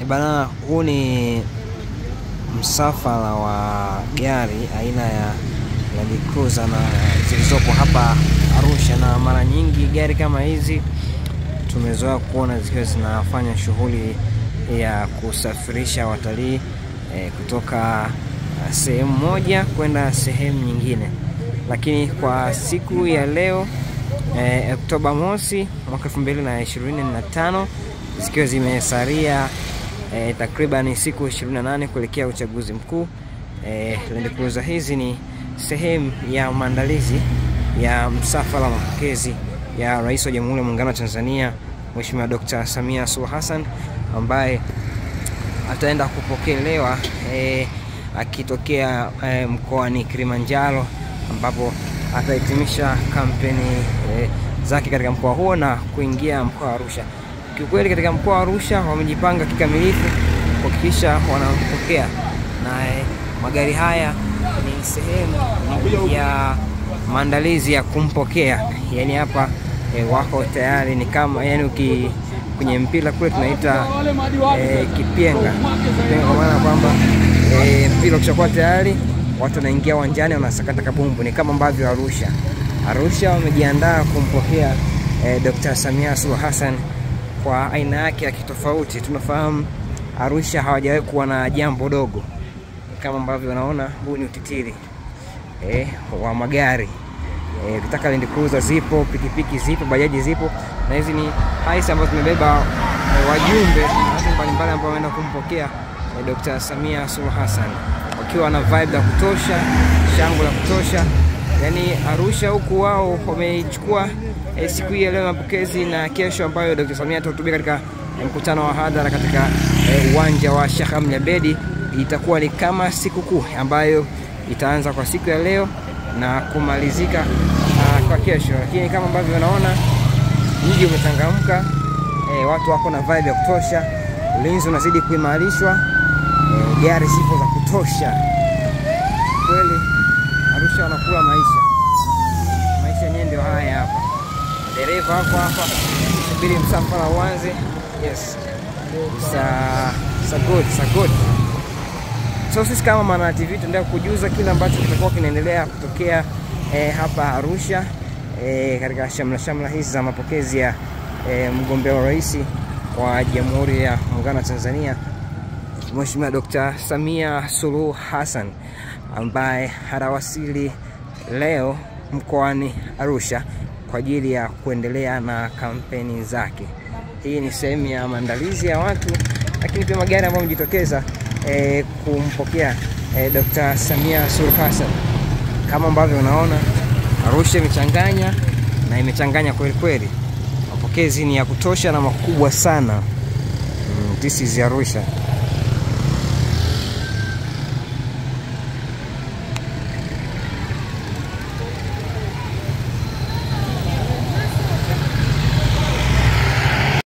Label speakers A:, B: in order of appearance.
A: Bana, huu ni msafara wa gari aina ya Land Cruiser na zilizopo hapa Arusha, na mara nyingi gari kama hizi tumezoea kuona zikiwa zinafanya shughuli ya kusafirisha watalii kutoka sehemu moja kwenda sehemu nyingine. Lakini kwa siku ya leo Oktoba mosi mwaka 2025, zikiwa zimesalia takriban siku 28 kuelekea uchaguzi mkuu, Land Cruiser hizi ni sehemu ya maandalizi ya msafara wa mapokezi ya Rais wa Jamhuri ya Muungano wa Tanzania Mheshimiwa Dr. Samia Suluhu Hassan, ambaye ataenda kupokelewa akitokea mkoani Kilimanjaro, ambapo atahitimisha kampeni zake katika mkoa huo na kuingia mkoa wa Arusha. Kiukweli katika mkoa wa Arusha wamejipanga kikamilifu kuhakikisha wanampokea, na magari haya ni sehemu ya maandalizi ya kumpokea. Yani hapa wako tayari, ni kama yani kwenye mpira kule tunaita kipenga, kwa maana kwamba mpira ukishakuwa tayari watu wanaingia uwanjani wanasakata kabumbu. Ni kama ambavyo Arusha wamejiandaa kumpokea Dr. Samia Suluhu Hassan kwa aina yake ya kitofauti. Tunafahamu Arusha hawajawahi kuwa na jambo dogo. Kama ambavyo unaona, huu ni utitiri wa magari. Kutaka Land Cruiser zipo, pikipiki zipo, bajaji zipo, na hizi ni haisi ambazo zimebeba wajumbe watu mbalimbali ambao wanaenda kumpokea Dr. Samia Suluhu Hassan, wakiwa na vibe ya kutosha, shangwe la kutosha. Yani Arusha huku wao wamechukua siku hii ya leo mapokezi na kesho ambayo Dr. Samia atahutubia katika mkutano wa hadhara katika uwanja wa Sheikh Amri Abeid. Itakuwa ni kama siku kuu ambayo itaanza kwa siku ya leo na kumalizika kwa kesho. Lakini kama ambavyo unaona, mji umechangamka, watu wako na vibe ya kutosha, ulinzi unazidi kuimarishwa, gari zipo za kutosha. Kweli Arusha wanakula maisha yenyewe ndio haya hapa. Dereva hapo hapa subiri msafara uanze. Yes, so good. So sisi kama Manara TV tunaendelea kujuza kila ambacho kitakuwa kinaendelea kutokea hapa Arusha katika shamla hizi za mapokezi ya mgombea wa rais wa Jamhuri ya Muungano wa Tanzania Mheshimiwa Dr. Samia Suluhu Hassan, ambaye harawasili leo mkoani Arusha kwa ajili ya kuendelea na kampeni zake. Hii ni sehemu ya maandalizi ya watu, lakini pia magari ambayo yamejitokeza kumpokea Dr. Samia Suluhu Hassan. Kama ambavyo unaona, Arusha imechanganya kweli kweli. Mapokezi ni ya kutosha na makubwa sana. This is Arusha.